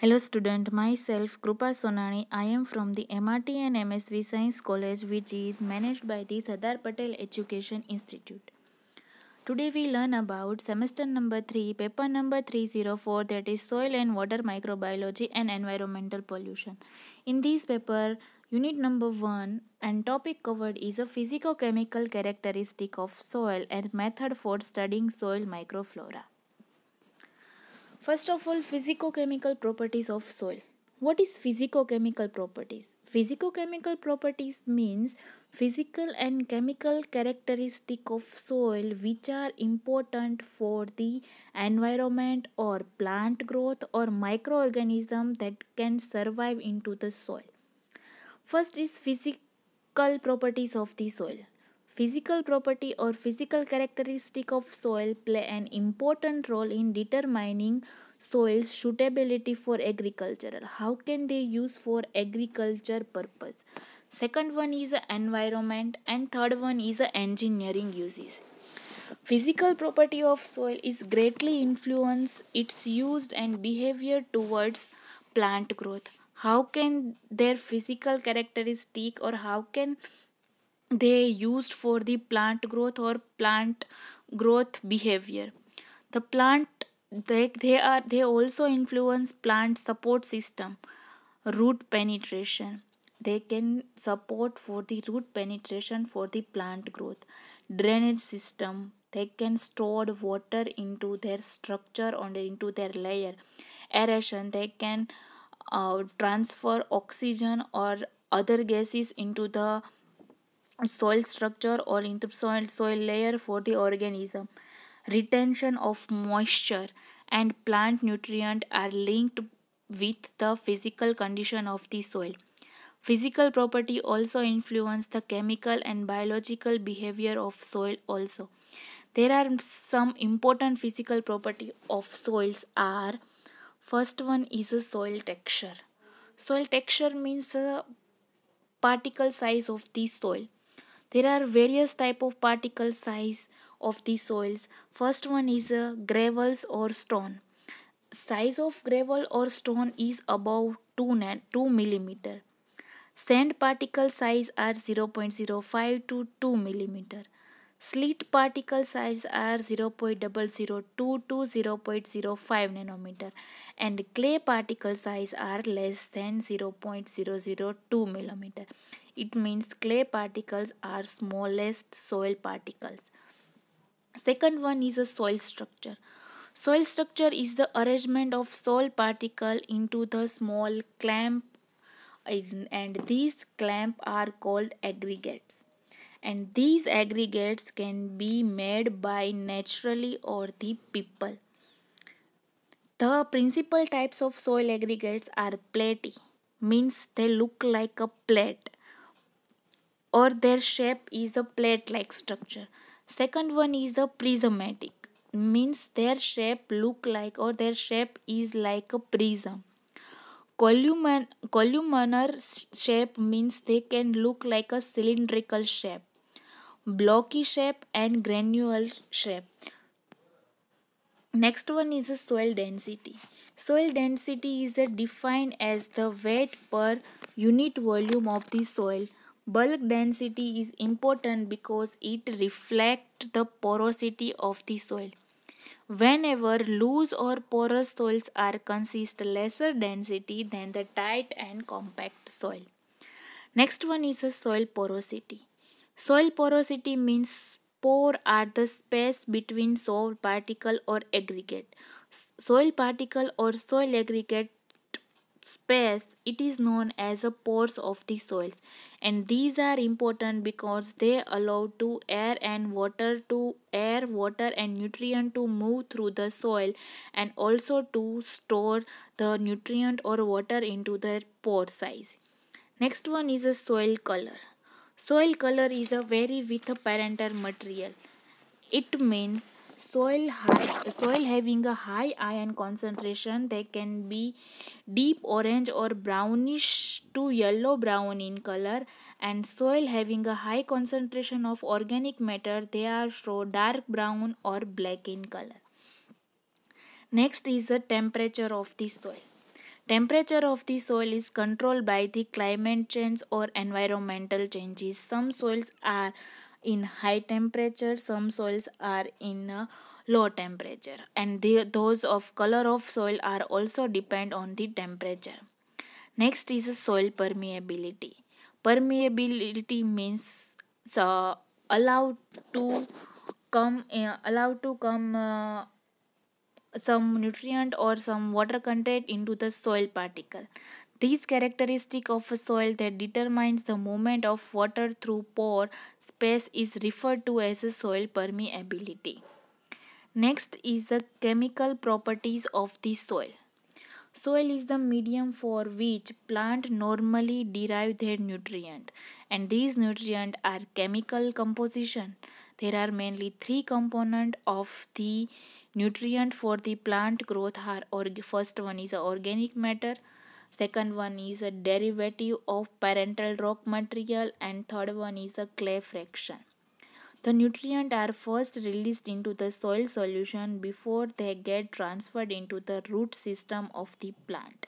Hello student, myself Krupa Sonani. I am from the MRT and MSV Science College which is managed by the Sardar Patel Education Institute. Today we learn about semester number 3, paper number 304, that is soil and water microbiology and environmental pollution. In this paper, unit number 1 and topic covered is a physico-chemical characteristic of soil and method for studying soil microflora. First of all, physico-chemical properties of soil. What is physico-chemical properties? Physico-chemical properties means physical and chemical characteristic of soil which are important for the environment or plant growth or microorganism that can survive into the soil. First is physical properties of the soil. Physical property or physical characteristic of soil play an important role in determining soil's suitability for agricultural. How can they use for agriculture purpose? Second one is environment and third one is engineering uses. Physical property of soil is greatly influence its use and behavior towards plant growth. How can their physical characteristic or how can they used for the plant growth or plant growth behavior? The plant they also influence plant support system, root penetration. They can support for the root penetration for the plant growth. Drainage system, they can store water into their structure or into their layer. Aeration, they can transfer oxygen or other gases into the soil structure or into soil layer for the organism. Retention of moisture and plant nutrient are linked with the physical condition of the soil. Physical property also influence the chemical and biological behavior of soil also. There are some important physical property of soils are: first one is a soil texture. Soil texture means a particle size of the soil. There are various type of particle size of the soils. First one is gravels or stone. Size of gravel or stone is above 2 millimeter. Sand particle size are 0.05 to 2 millimeter. Slit particle size are 0.002 to 0.05 nanometer, and clay particle size are less than 0.002 millimeter. It means clay particles are smallest soil particles. Second one is a soil structure. Soil structure is the arrangement of soil particle into the small clamp, and these clamp are called aggregates, and these aggregates can be made by naturally or the people. The principal types of soil aggregates are platy, means they look like a plate or their shape is a plate like structure. Second one is a prismatic, means their shape look like or their shape is like a prism. Columnar shape means they can look like a cylindrical shape, blocky shape and granular shape. Next one is a soil density. Soil density is defined as the weight per unit volume of the soil. Bulk density is important because it reflects the porosity of the soil. Whenever loose or porous soils are consist lesser density than the tight and compact soil. Next one is a soil porosity. Soil porosity means pore are the space between soil particle or aggregate. Soil particle or soil aggregate space, it is known as a pores of the soils, and these are important because they allow to air, water and nutrient to move through the soil and also to store the nutrient or water into the pore size. Next one is a soil color. Soil color is a vary with a parental material. It means soil having a high iron concentration. They can be deep orange or brownish to yellow brown in color, and soil having a high concentration of organic matter, they are so dark brown or black in color. Next is the temperature of the soil. Temperature of the soil is controlled by the climate change or environmental changes. Some soils are in high temperature, some soils are in low temperature, and those of color of soil are also depend on the temperature. Next is soil permeability. Permeability means uh, allowed to allowed to come some nutrient or some water content into the soil particle. These characteristic of a soil that determines the movement of water through pore space is referred to as a soil permeability. Next is the chemical properties of the soil. Soil is the medium for which plant normally derive their nutrient, and these nutrient are chemical composition. There are mainly three components of the nutrient for the plant growth. First one is organic matter, second one is a derivative of parental rock material, and third one is a clay fraction. The nutrients are first released into the soil solution before they get transferred into the root system of the plant.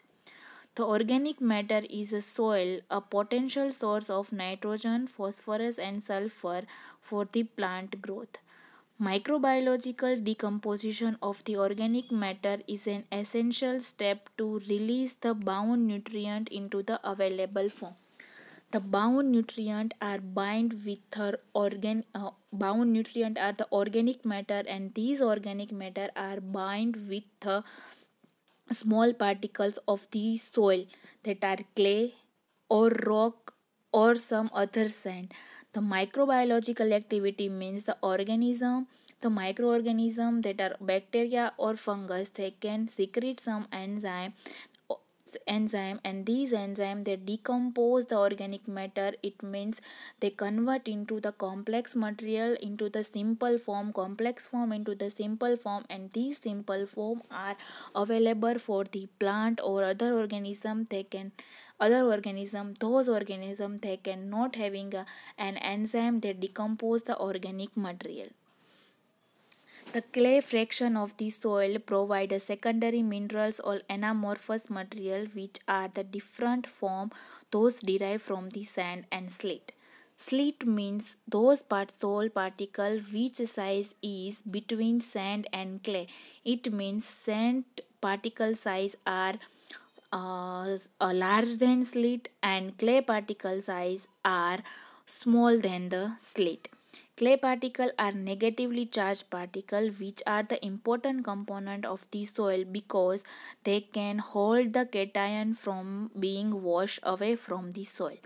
The organic matter is a soil, a potential source of nitrogen, phosphorus, and sulfur for the plant growth. Microbiological decomposition of the organic matter is an essential step to release the bound nutrient into the available form. The bound nutrient are bound nutrient are the organic matter, and these organic matter are bind with the small particles of the soil that are clay or rock or some other sand. The microbiological activity means the microorganism that are bacteria or fungus, they can secrete some enzyme, and these enzymes they decompose the organic matter. It means they convert into the complex material into the simple form, complex form into the simple form, and these simple form are available for the plant or other organism. Those organism they can not having an enzyme that decompose the organic material. The clay fraction of the soil provide a secondary minerals or anamorphous material, which are the different form those derived from the sand and slate. Slate means those soil particle which size is between sand and clay. It means sand particle size are large than slate, and clay particle size are small than the slate. Clay particles are negatively charged particles, which are the important component of the soil because they can hold the cation from being washed away from the soil.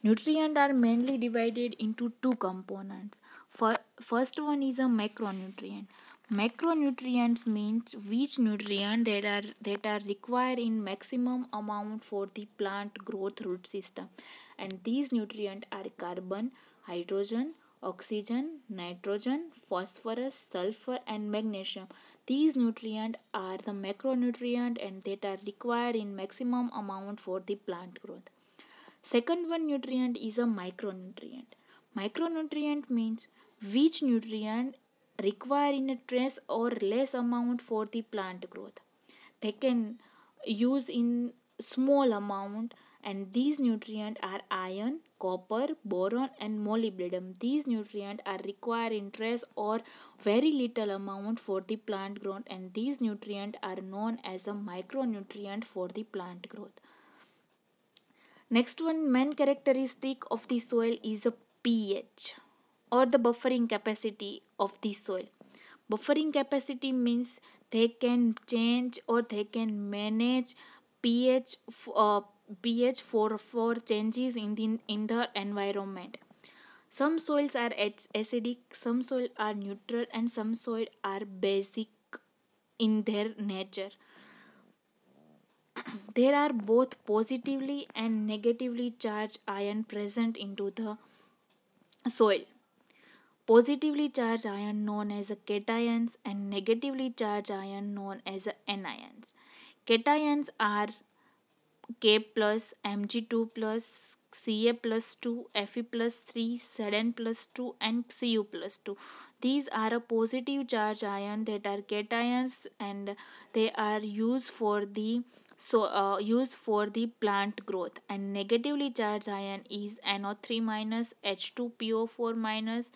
Nutrients are mainly divided into two components. First one is a macronutrient. Macronutrients means which nutrient that are required in maximum amount for the plant growth root system, and these nutrients are carbon, hydrogen, oxygen, nitrogen, phosphorus, sulfur, and magnesium. These nutrients are the macronutrient and that are required in maximum amount for the plant growth. Second one nutrient is a micronutrient. Micronutrient means which nutrient require in a trace or less amount for the plant growth. They can use in small amount, and these nutrients are iron, copper, boron, and molybdenum. These nutrients are required in trace or very little amount for the plant growth, and these nutrients are known as a micronutrient for the plant growth. Next one main characteristic of the soil is a pH or the buffering capacity of the soil. Buffering capacity means they can change or they can manage pH pH for changes in the environment. Some soils are acidic, some soil are neutral, and some soil are basic in their nature. There are both positively and negatively charged ion present into the soil. Positively charged ion known as cations and negatively charged ion known as anions. Cations are K plus, Mg2 plus, Ca plus 2, Fe plus 3, Zn plus 2, and Cu plus 2. These are a positive charge ion that are cations, and they are used for the used for the plant growth. And negatively charged ion is NO3 minus, H2PO4 minus,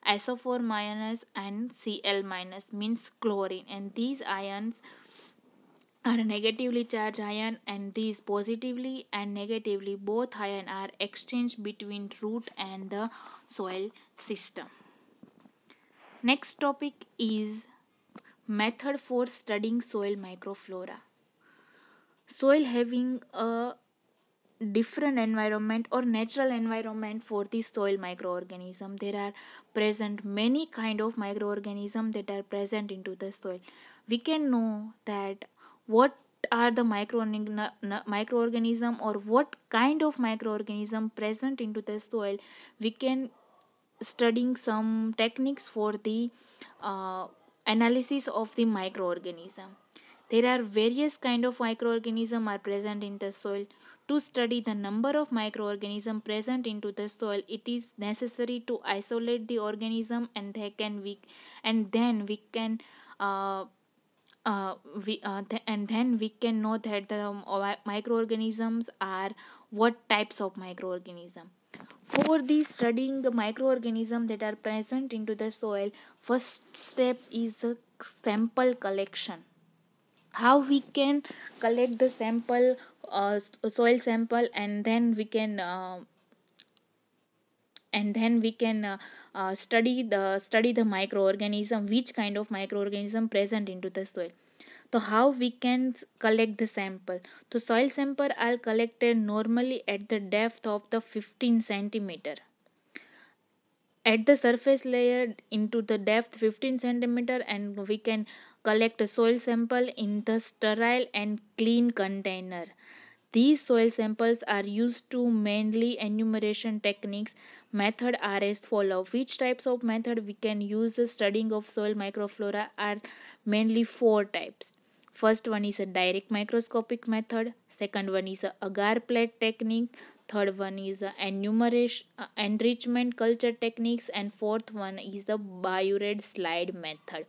SO4 minus, and Cl minus, means chlorine. And these ions are a negatively charged ion, and these positively and negatively both ion are exchanged between root and the soil system. Next topic is method for studying soil microflora. Soil having a different environment or natural environment for the soil microorganism. There are present many kind of microorganism that are present into the soil. We can know that what are the microorganism or what kind of microorganism present into the soil. We can studying some techniques for the uh, analysis of the microorganism. There are various kind of microorganism are present in the soil. To study the number of microorganism present into the soil, it is necessary to isolate the organism, and then we can uh, and then we can know that the microorganisms are what types of microorganism. For the studying the microorganism that are present into the soil, first step is a sample collection. How we can collect the sample, soil sample, and then we can study the microorganism, which kind of microorganism present into the soil. So how we can collect the sample? The soil sample are collected normally at the depth of the 15 centimeter at the surface layer into the depth 15 centimeter, and we can collect a soil sample in the sterile and clean container. These soil samples are used to mainly enumeration techniques method are as follow. Which types of method we can use the studying of soil microflora are mainly four types. First one is a direct microscopic method, second one is a agar plate technique, third one is a enumeration enrichment culture techniques, and fourth one is the biored slide method.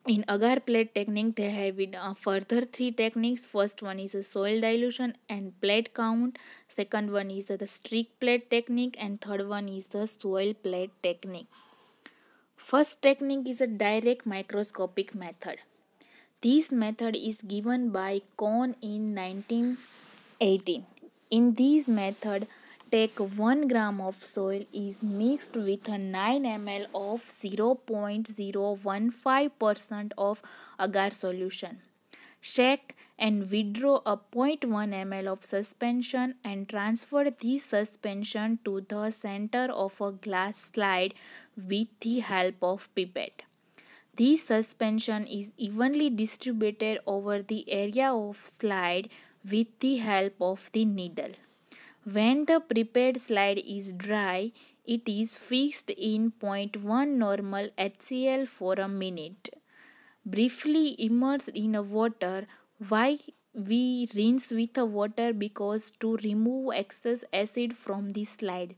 In agar plate technique, there have been further three techniques. First one is a soil dilution and plate count. Second one is the streak plate technique, and third one is the soil plate technique. First technique is a direct microscopic method. This method is given by Kohn in 1918. In this method, take 1 gram of soil is mixed with a 9 ml of 0.015% of agar solution. Shake and withdraw a zero point 0.1 ml of suspension and transfer this suspension to the center of a glass slide with the help of pipette. This suspension is evenly distributed over the area of slide with the help of the needle. When the prepared slide is dry, it is fixed in zero point 0.1 normal HCl for a minute. Briefly immersed in a water. Why we rinse with the water? Because to remove excess acid from the slide.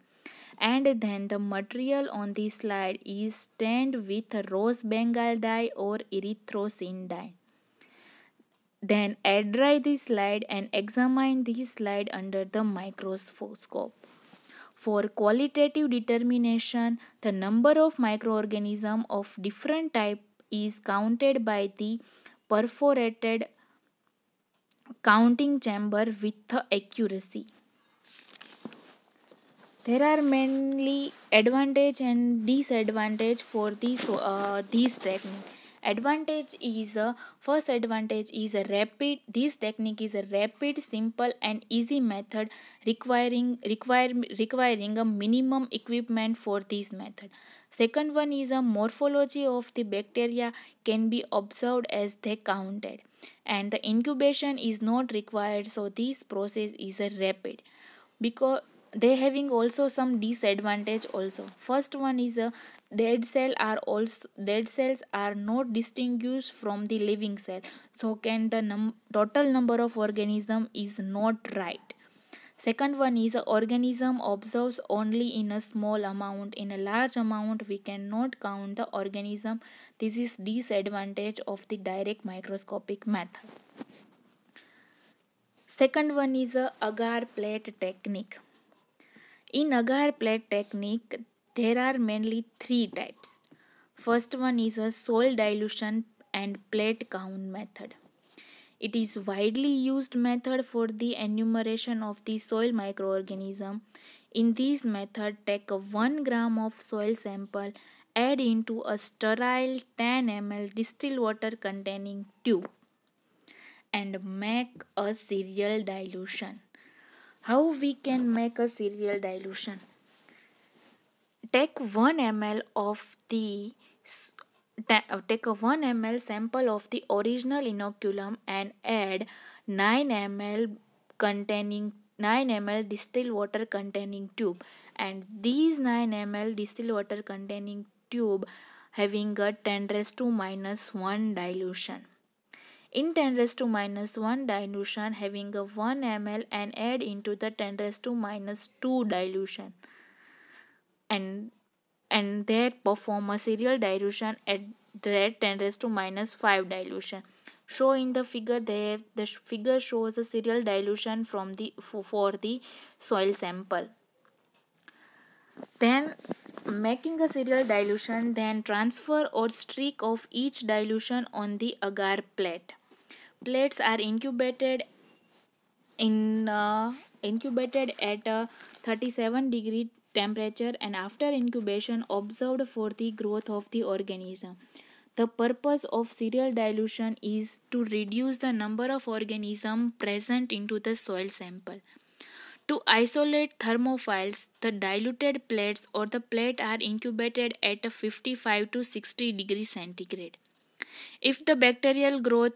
And then the material on the slide is stained with rose bengal dye or erythrocene dye. Then air dry the slide and examine the slide under the microscope. For qualitative determination, the number of microorganisms of different type is counted by the perforated counting chamber with the accuracy. There are mainly advantage and disadvantage for these technique. Advantage is first advantage is a rapid. This technique is a rapid, simple, and easy method requiring a minimum equipment for this method. Second one is a morphology of the bacteria can be observed as they counted, and the incubation is not required. So this process is a rapid because they having also some disadvantage also. First one is a dead cells are not distinguished from the living cell, so can the total number of organism is not right. Second one is a organism observes only in a small amount. In a large amount we cannot count the organism. This is disadvantage of the direct microscopic method. Second one is a agar plate technique. In agar plate technique, there are mainly three types. First one is a soil dilution and plate count method. It is widely used method for the enumeration of the soil microorganism. In this method, take a 1 gram of soil sample, add into a sterile 10 ml distilled water containing tube and make a serial dilution. How we can make a serial dilution? Take 1 ml of the take a 1 ml sample of the original inoculum and add 9 ml containing 9 ml distilled water containing tube, and these 9 ml distilled water containing tube having a 10 raised to minus 1 dilution. In 10 raised to minus 1 dilution having a 1 ml and add into the 10 raised to minus 2 dilution, and they perform a serial dilution at the rate 10 raised to minus 5 dilution. Show in the figure, the figure shows a serial dilution from the for the soil sample. Then making a serial dilution, then transfer or streak of each dilution on the agar plate. Plates are incubated at a 37-degree temperature and after incubation observed for the growth of the organism. The purpose of serial dilution is to reduce the number of organisms present into the soil sample. To isolate thermophiles, the diluted plates or the plate are incubated at a 55 to 60 degrees centigrade. If the bacterial growth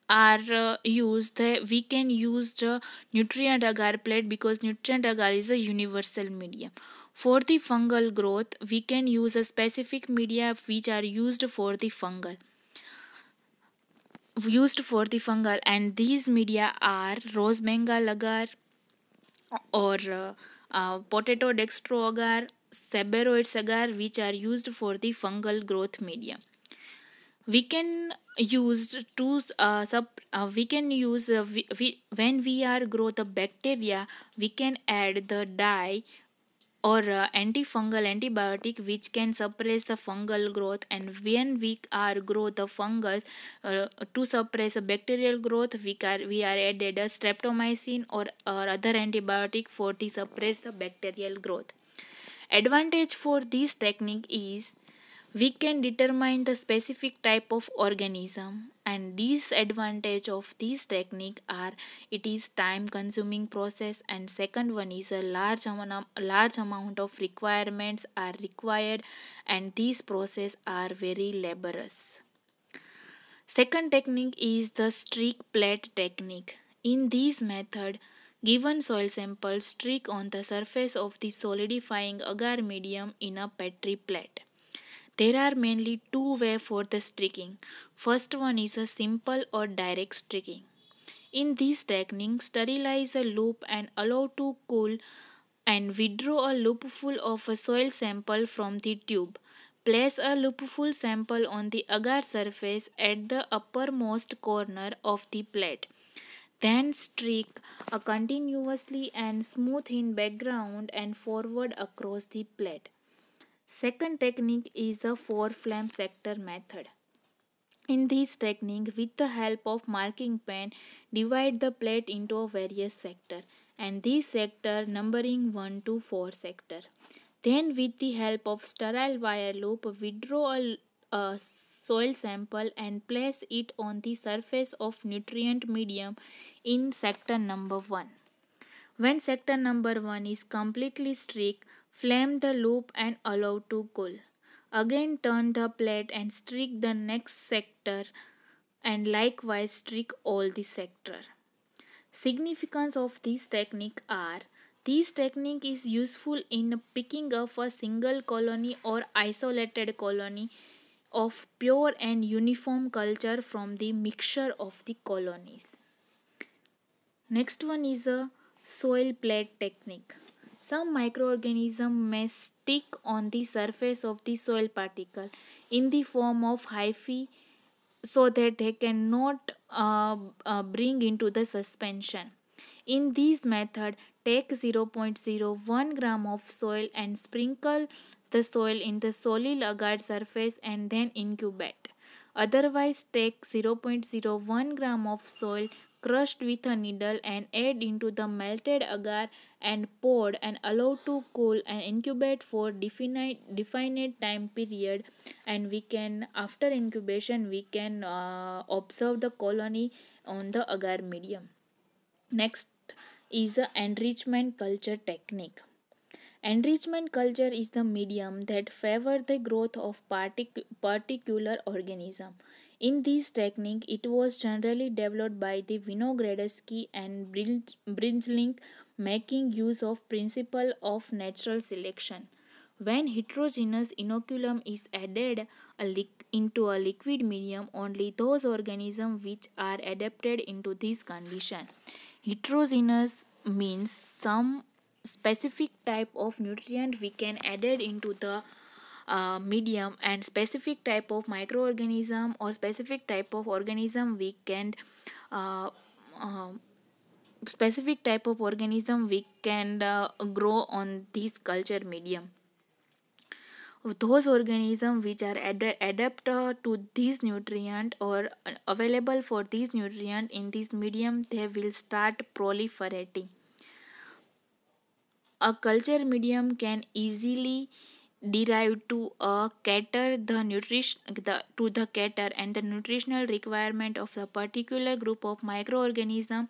are used, we can use the nutrient agar plate because nutrient agar is a universal medium. For the fungal growth, we can use a specific media which are used for the fungal. And these media are rose bengal agar or potato dextro agar, sebaroids agar, which are used for the fungal growth medium. We can use when we are grow the bacteria, we can add the dye or antifungal antibiotic which can suppress the fungal growth, and when we are grow the fungus to suppress a bacterial growth, we are added a streptomycin or other antibiotic for the suppress the bacterial growth. Advantage for this technique is we can determine the specific type of organism, and disadvantage of this technique are it is time consuming process, and second one is a large amount of requirements are required and these process are very laborious. Second technique is the streak plate technique. In this method, given soil sample streak on the surface of the solidifying agar medium in a petri plate. There are mainly two ways for the streaking. First one is a simple or direct streaking. In this technique, sterilize a loop and allow to cool and withdraw a loopful of a soil sample from the tube. Place a loopful sample on the agar surface at the uppermost corner of the plate. Then streak continuously and smooth in background and forward across the plate. Second technique is the 4-flame sector method. In this technique, with the help of marking pen, divide the plate into various sectors, and these sector numbering 1 to 4 sector. Then with the help of sterile wire loop, withdraw a soil sample and place it on the surface of nutrient medium in sector number 1. When sector number 1 is completely streaked, flame the loop and allow to cool. Again turn the plate and streak the next sector and likewise streak all the sector. Significance of this technique are this technique is useful in picking up a single colony or isolated colony of pure and uniform culture from the mixture of the colonies. Next one is a soil plate technique. Some microorganisms may stick on the surface of the soil particle in the form of hyphae so that they cannot bring into the suspension. In this method, take 0.01 gram of soil and sprinkle the soil in the solid agar surface and then incubate. Otherwise, take 0.01 gram of soil crushed with a needle and add into the melted agar and poured and allow to cool and incubate for definite time period. And we can, after incubation, we can observe the colony on the agar medium. Next is the enrichment culture technique. Enrichment culture is the medium that favor the growth of particular organism. In this technique, it was generally developed by the Vinogradsky and Brinjling, making use of principle of natural selection. When heterogeneous inoculum is added into a liquid medium, only those organisms which are adapted into this condition. Heterogeneous means some specific type of nutrient we can added into the medium, and specific type of microorganism or specific type of organism we can uh, uh, grow on this culture medium. Those organisms which are adapt to this nutrient or available for this nutrient in this medium, they will start proliferating. A culture medium can easily derive to cater to the cater and the nutritional requirement of a particular group of microorganism,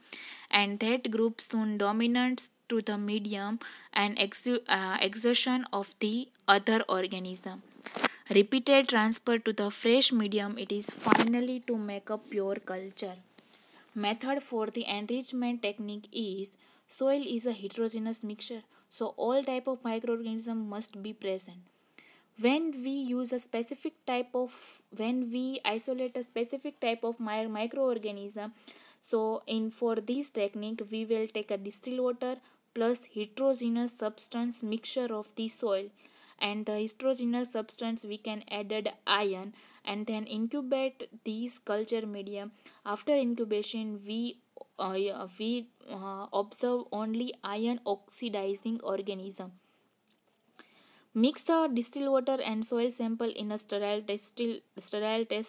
and that group soon dominates to the medium and exertion of the other organism. Repeated transfer to the fresh medium, it is finally to make a pure culture. Method for the enrichment technique is soil is a heterogeneous mixture, so all type of microorganism must be present. When we use a specific type of when we isolate a specific type of microorganism, so in for this technique we will take a distilled water plus heterogeneous substance mixture of the soil, and the heterogeneous substance we can added iron, and then incubate these culture medium. After incubation we observe only ion oxidizing organism. Mix the distilled water and soil sample in a sterile test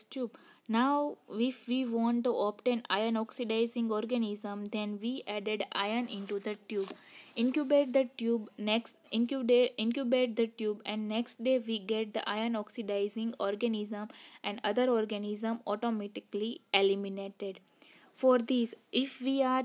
tube. Now, if we want to obtain ion oxidizing organism, then we added iron into the tube. Incubate the tube, and next day we get the ion oxidizing organism, and other organism automatically eliminated. For this, if we are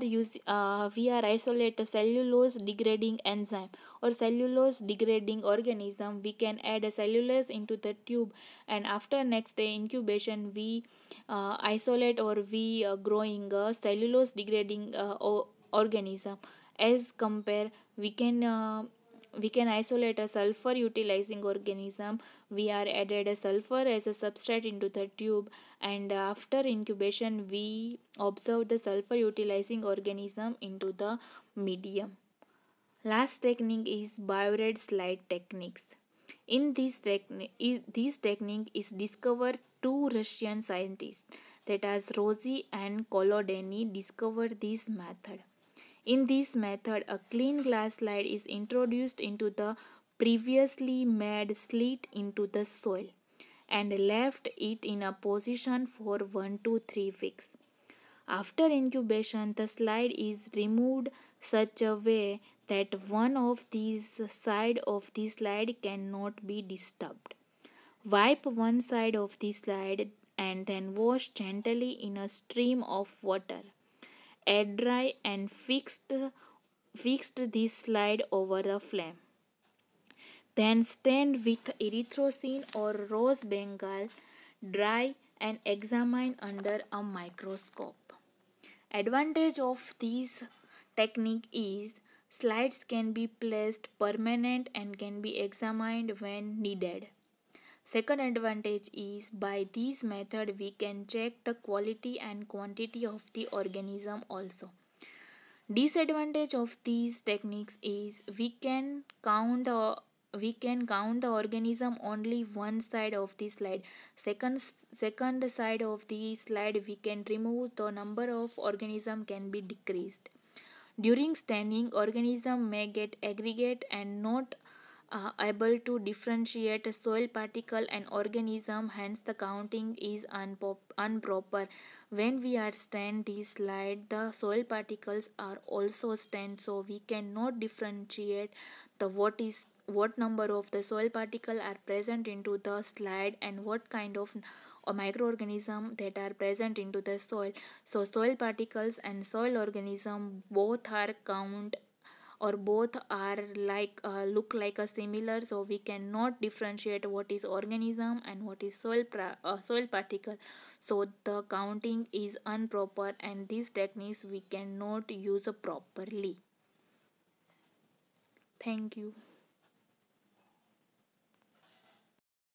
isolate a cellulose degrading enzyme or cellulose degrading organism, we can add a cellulose into the tube, and after next day incubation we isolate or we growing a cellulose degrading organism. As compare, we can isolate a sulfur utilizing organism. We are added a sulfur as a substrate into the tube, and after incubation we observe the sulfur utilizing organism into the medium. Last technique is Biuret slide techniques. In this technique is discovered two Russian scientists, that as Rossi and Kolodeny, discovered this method. In this method, a clean glass slide is introduced into the previously made slit into the soil and left it in a position for 1 to 3 weeks. After incubation, the slide is removed such a way that one of these side of the slide cannot be disturbed. Wipe one side of the slide and then wash gently in a stream of water. Air dry and fixed this slide over a flame. Then stand with erythrocene or rose bengal, dry and examine under a microscope. Advantage of this technique is slides can be placed permanent and can be examined when needed. Second advantage is by this method we can check the quality and quantity of the organism also. Disadvantage of these techniques is we can count the organism only one side of the slide. Second side of the slide we can remove, the number of organism can be decreased. During staining, organism may get aggregate and not able to differentiate a soil particle and organism, hence the counting is improper. When we are stained this slide, the soil particles are also stained, so we cannot differentiate the what number of the soil particle are present into the slide and what kind of microorganism that are present into the soil. So soil particles and soil organism both are count or both are like look like a similar, so we cannot differentiate what is organism and what is soil particle, so the counting is improper and these techniques we cannot use properly. Thank you.